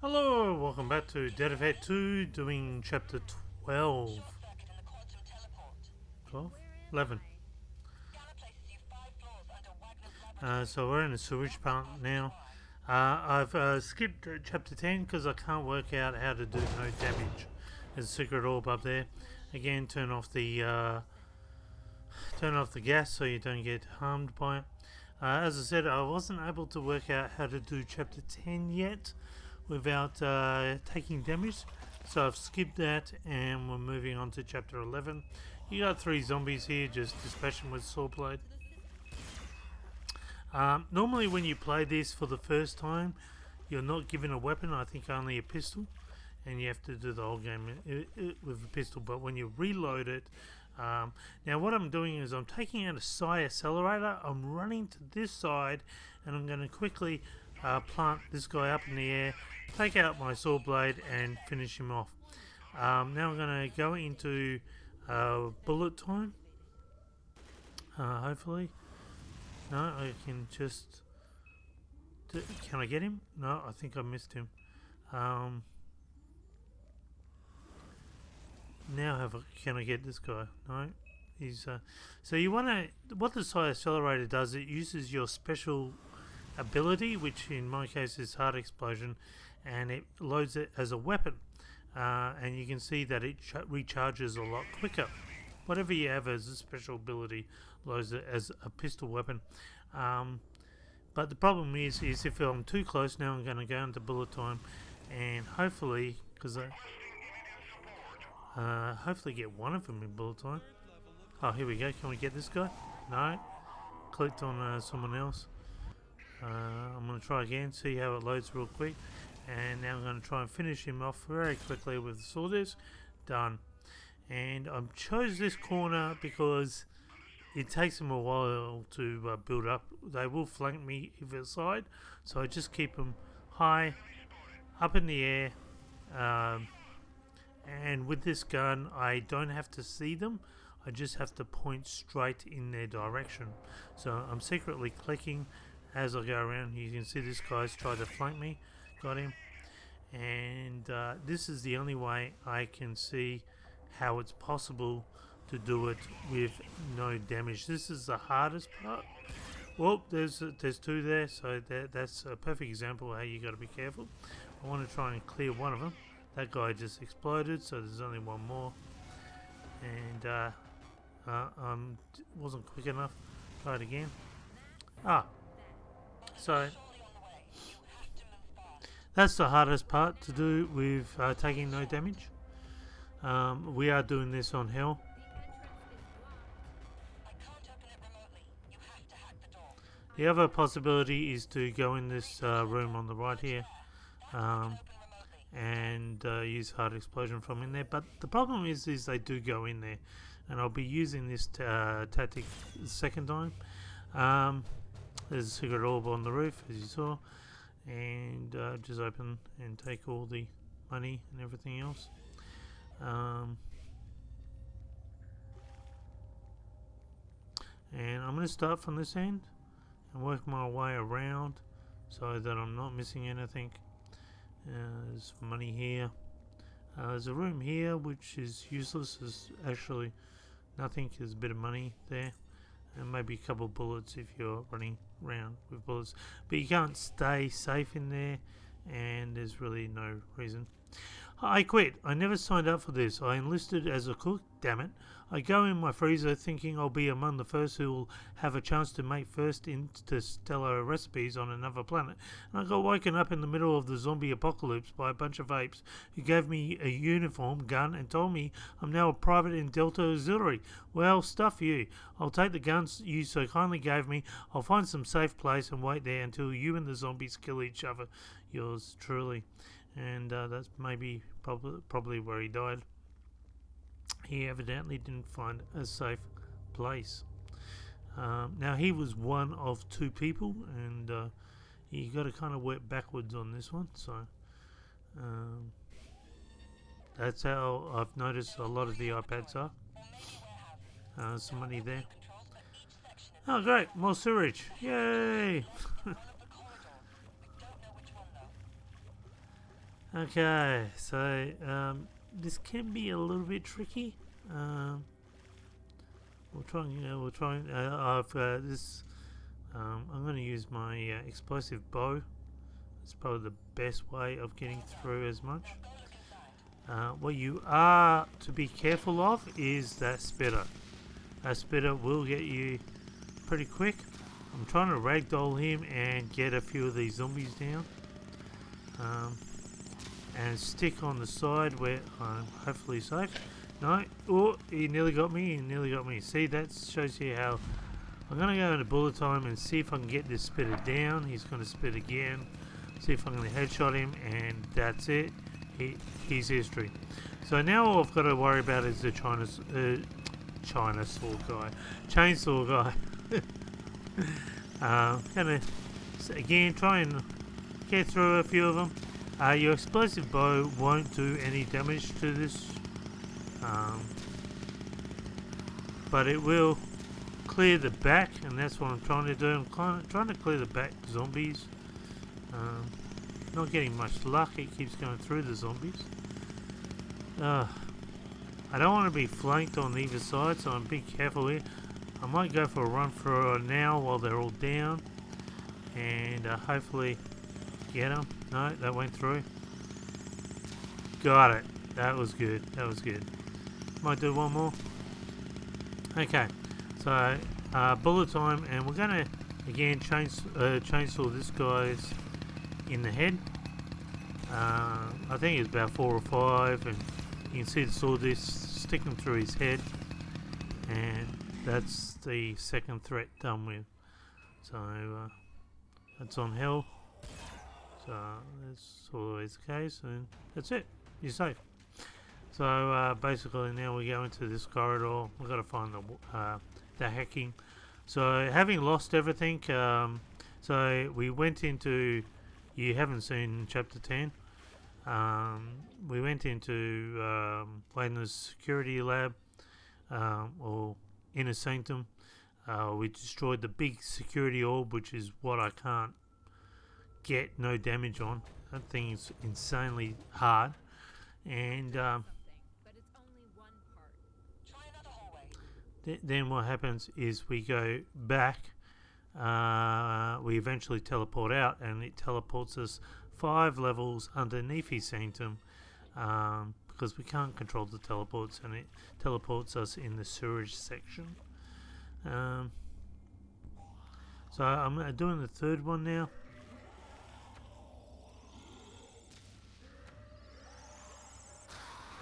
Hello, welcome back to Dead of 2, doing chapter 12. 12? 11. So we're in the sewage part now. I've skipped chapter 10 because I can't work out how to do no damage. There's a secret orb up there. Again, turn off the gas so you don't get harmed by it. As I said, I wasn't able to work out how to do chapter 10 yet without taking damage, so I've skipped that and we're moving on to chapter 11. You got 3 zombies here, just dispatch them with sword blade. Normally when you play this for the first time, you're not given a weapon, I think only a pistol, and you have to do the whole game with a pistol. But when you reload it, now what I'm doing is I'm taking out a psi accelerator, I'm running to this side, and I'm going to quickly plant this guy up in the air, take out my sword blade and finish him off. Now I'm going to go into bullet time, hopefully. No, I can just... Can I get him? No, I think I missed him. Now can I get this guy? No, he's... So you want to... What the psi accelerator does, it uses your special ability, which in my case is heart explosion, and it loads it as a weapon. And you can see that it recharges a lot quicker. Whatever you have as a special ability loads it as a pistol weapon. But the problem is if I'm too close, now I'm going to go into bullet time, and hopefully, because hopefully get one of them in bullet time. Oh, here we go. Can we get this guy? No. Clicked on someone else. I'm going to try again, see how it loads real quick, and now I'm going to try and finish him off very quickly with the sword disc. Done. And I chose this corner because it takes them a while to build up. They will flank me either side, so I just keep them high, up in the air, and with this gun I don't have to see them, I just have to point straight in their direction. So I'm secretly clicking as I go around. You can see this guy's tried to flank me, got him, and this is the only way I can see how it's possible to do it with no damage. This is the hardest part. Well, there's 2 there, so that's a perfect example of how you got to be careful. I want to try and clear one of them. That guy just exploded, so there's only one more, and wasn't quick enough. Try it again. So that's the hardest part to do with taking no damage. We are doing this on hell. The other possibility is to go in this room on the right here, and use heart explosion from in there. But the problem is they do go in there, and I'll be using this tactic the second time. There's a secret orb on the roof, as you saw, and just open and take all the money and everything else. And I'm going to start from this end and work my way around so that I'm not missing anything. There's money here. There's a room here which is useless. There's actually nothing. There's a bit of money there, and maybe a couple of bullets if you're running around with bullets, but you can't stay safe in there, and there's really no reason. I quit. I never signed up for this. I enlisted as a cook. Damn it. I go in my freezer thinking I'll be among the first who will have a chance to make first interstellar recipes on another planet. And I got woken up in the middle of the zombie apocalypse by a bunch of apes who gave me a uniform, gun, and told me I'm now a private in Delta Auxiliary. Well, stuff you. I'll take the guns you so kindly gave me. I'll find some safe place and wait there until you and the zombies kill each other. Yours truly. And that's maybe probably where he died. He evidently didn't find a safe place. Now he was one of 2 people, and you got to kind of work backwards on this one. So that's how I've noticed a lot of the iPads are. Some money there. Oh great, more sewage! Yay! Okay, so this can be a little bit tricky. We'll try and I've this. I'm going to use my explosive bow. It's probably the best way of getting through as much. What you are to be careful of is that spitter. That spitter will get you pretty quick. I'm trying to ragdoll him and get a few of these zombies down. And stick on the side where I'm hopefully safe. No, oh, he nearly got me, See, that shows you how. I'm going to go into bullet time and see if I can get this spitter down. He's going to spit again. See if I can headshot him, and that's it. He's history. So now all I've got to worry about is the chainsaw guy. Gonna again try and get through a few of them. Your explosive bow won't do any damage to this, but it will clear the back, and that's what I'm trying to do. I'm trying to clear the back zombies. Not getting much luck. It keeps going through the zombies. I don't want to be flanked on either side, so I'm being careful here. I might go for a run for now while they're all down, and hopefully get them. No, that went through. Got it. That was good. Might do one more. Okay, so bullet time, and we're gonna again chainsaw this guy's in the head. I think it's about 4 or 5, and you can see the sword disc sticking through his head, and that's the second threat done with. So that's on hell. So that's always the case, and that's it. You're safe. So basically now we go into this corridor. We've got to find the hacking. So having lost everything, so we went into. You haven't seen chapter 10. We went into Wagners security lab, or Inner Sanctum. We destroyed the big security orb, which is what I can't get no damage on. That thing is insanely hard. And then what happens is we go back. We eventually teleport out, and it teleports us 5 levels underneath his sanctum, because we can't control the teleports, and it teleports us in the sewage section. So I'm doing the third one now.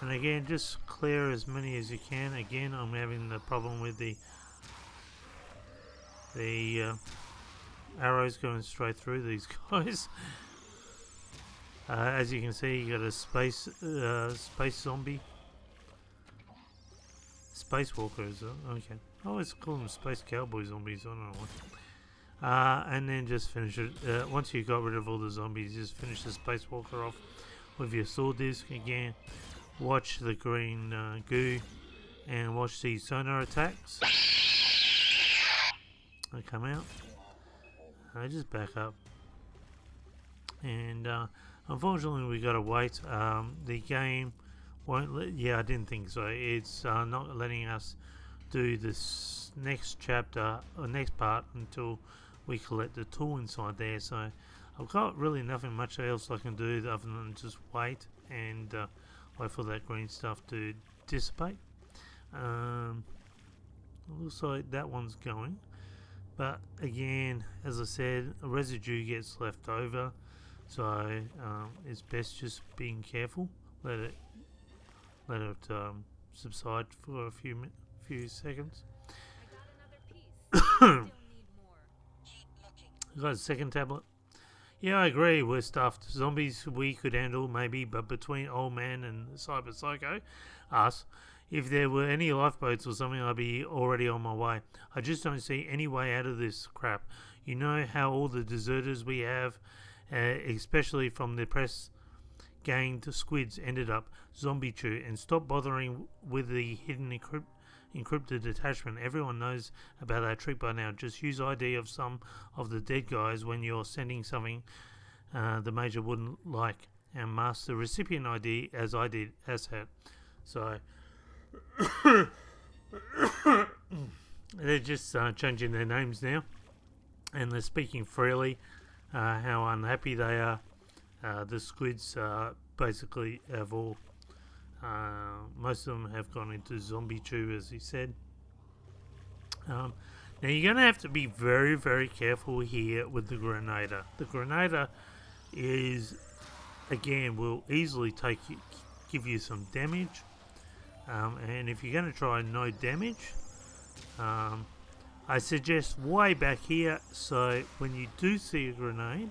And again, just clear as many as you can. Again, I'm having the problem with the arrows going straight through these guys. As you can see, you got a space zombie, space walker. Is it? Okay. I always call them space cowboy zombies. I don't know what. And then just finish it. Once you got rid of all the zombies, just finish the space walker off with your sword disc again. Watch the green goo, and watch the sonar attacks. They come out. They just back up, and unfortunately we gotta wait. The game won't let. Yeah, I didn't think so. It's not letting us do this next chapter or next part until we collect the tool inside there. So I've got really nothing much else I can do other than just wait and wait for that green stuff to dissipate. Looks like that one's going. But again, as I said, a residue gets left over, so it's best just being careful. Let it subside for a few seconds. You got a second tablet? Yeah, I agree. We're stuffed. Zombies we could handle maybe, but between old man and cyber psycho, us. If there were any lifeboats or something, I'd be already on my way. I just don't see any way out of this crap. You know how all the deserters we have, especially from the press gang to squids, ended up zombie chew, and stop bothering with the hidden encrypted attachment. Everyone knows about that trick by now. Just use ID of some of the dead guys when you're sending something the Major wouldn't like. and mask the recipient ID as I did asset. So they're just changing their names now, and they're speaking freely how unhappy they are. The squids basically have all, most of them have gone into zombie tube, as he said. Now you're going to have to be very, very careful here with the Grenader. The Grenader is, again, will easily give you some damage. And if you're going to try no damage, I suggest way back here, so when you do see a grenade,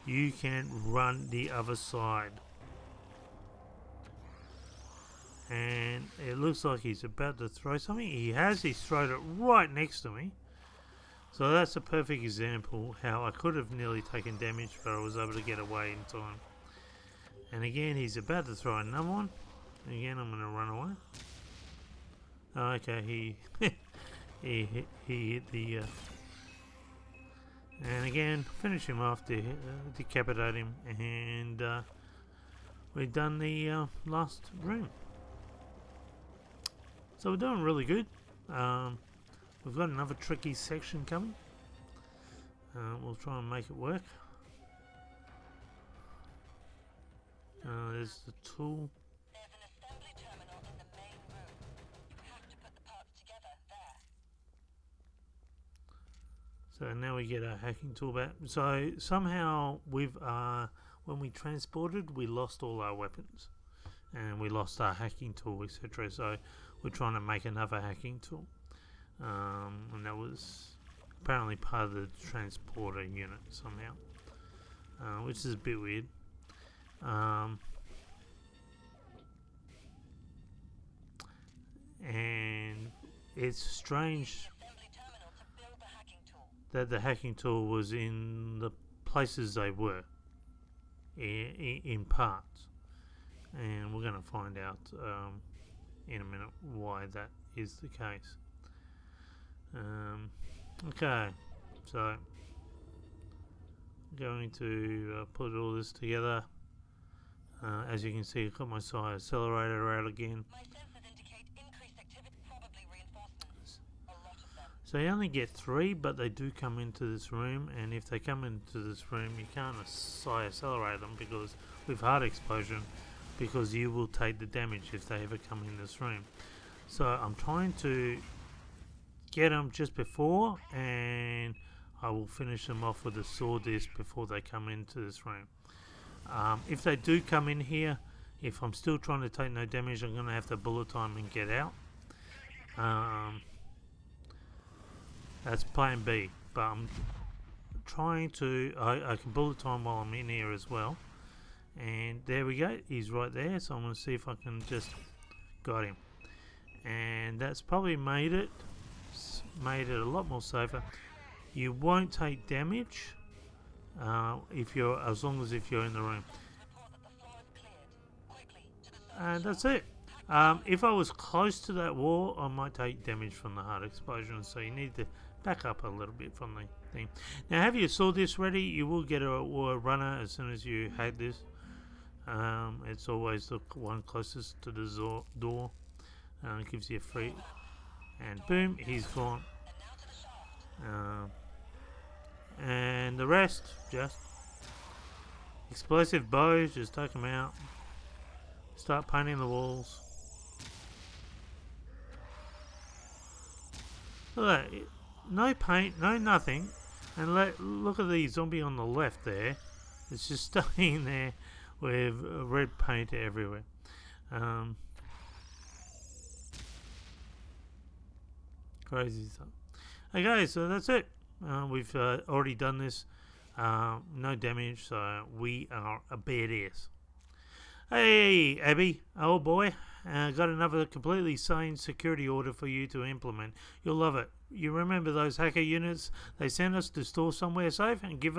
you can run the other side. And it looks like he's about to throw something. He's thrown it right next to me. So that's a perfect example how I could have nearly taken damage, but I was able to get away in time. And again, he's about to throw another one. Again, I'm going to run away. Oh, okay, he he hit the... and again, finish him off, decapitate him, and we've done the last room. So we're doing really good. We've got another tricky section coming. We'll try and make it work. There's the tool. There's an assembly terminal in the main room. You have to put the parts together there. So now we get our hacking tool back. So somehow we've when we transported, we lost all our weapons, and we lost our hacking tool, etc. So we're trying to make another hacking tool, and that was apparently part of the transporter unit somehow, which is a bit weird. And it's strange that the hacking tool was in the places they were in parts, and we're going to find out in a minute why that is the case. Okay, so I'm going to put all this together. As you can see, I've got my side accelerator out again. My sensors indicate increased activity, probably reinforcements. A lot of them. So you only get 3, but they do come into this room, and if they come into this room, you can't accelerate them because with heart explosion, because you will take the damage if they ever come in this room. So I'm trying to get them just before, and I will finish them off with a saw disc before they come into this room. If they do come in here, if I'm still trying to take no damage, I'm going to have to bullet time and get out. That's plan B, but I'm trying to... I can bullet time while I'm in here as well. And there we go, he's right there, so I'm going to see if I can just... got him. And that's probably made it a lot more safer. You won't take damage as long as if you're in the room. And that's it. If I was close to that wall, I might take damage from the heart explosion, so you need to back up a little bit from the thing. Now have you saw this ready, you will get a runner as soon as you hack this. It's always the one closest to the door. It gives you a free, and boom, he's gone. And the rest, just explosive bows, just take them out, start painting the walls. Look at that, no paint, no nothing, and look at the zombie on the left there, it's just staying there with red paint everywhere. Crazy stuff. Okay, so that's it. We've already done this. No damage, so we are a badass. Hey, Abby, old boy, got another completely sane security order for you to implement. You'll love it. You remember those hacker units they sent us to store somewhere safe and give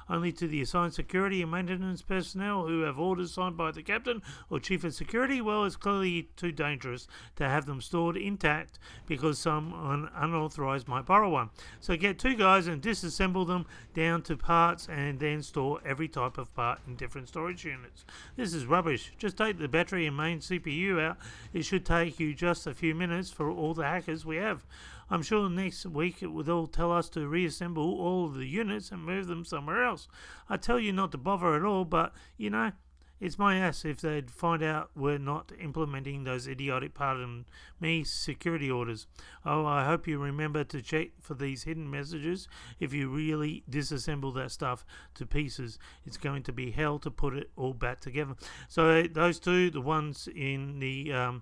only to the assigned security and maintenance personnel who have orders signed by the captain or chief of security? Well, it's clearly too dangerous to have them stored intact because someone unauthorized might borrow one. So get 2 guys and disassemble them down to parts and then store every type of part in different storage units. This is rubbish. Just take the battery and main CPU out. It should take you just a few minutes for all the hackers we have. I'm sure next week it would all tell us to reassemble all of the units and move them somewhere else. I tell you not to bother at all, but, you know, it's my ass if they'd find out we're not implementing those idiotic, pardon me, security orders. Oh, I hope you remember to check for these hidden messages. If you really disassemble that stuff to pieces, it's going to be hell to put it all back together. So those 2, the ones in the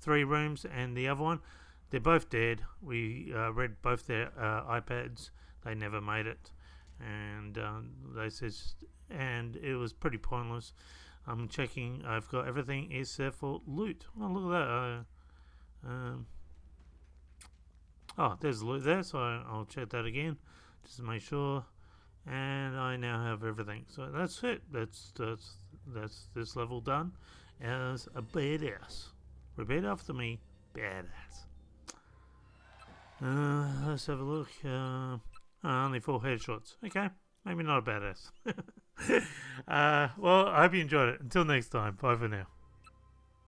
3 rooms and the other one, they're both dead. We read both their iPads. They never made it, and they said, and it was pretty pointless. I'm checking. I've got everything except for loot. Oh, look at that. Oh, there's loot there, so I'll check that again just to make sure. And I now have everything. So that's it. That's this level done as a badass. Repeat after me, badass. Let's have a look. Only 4 headshots. Okay, maybe not a badass. Well, I hope you enjoyed it. Until next time, bye for now.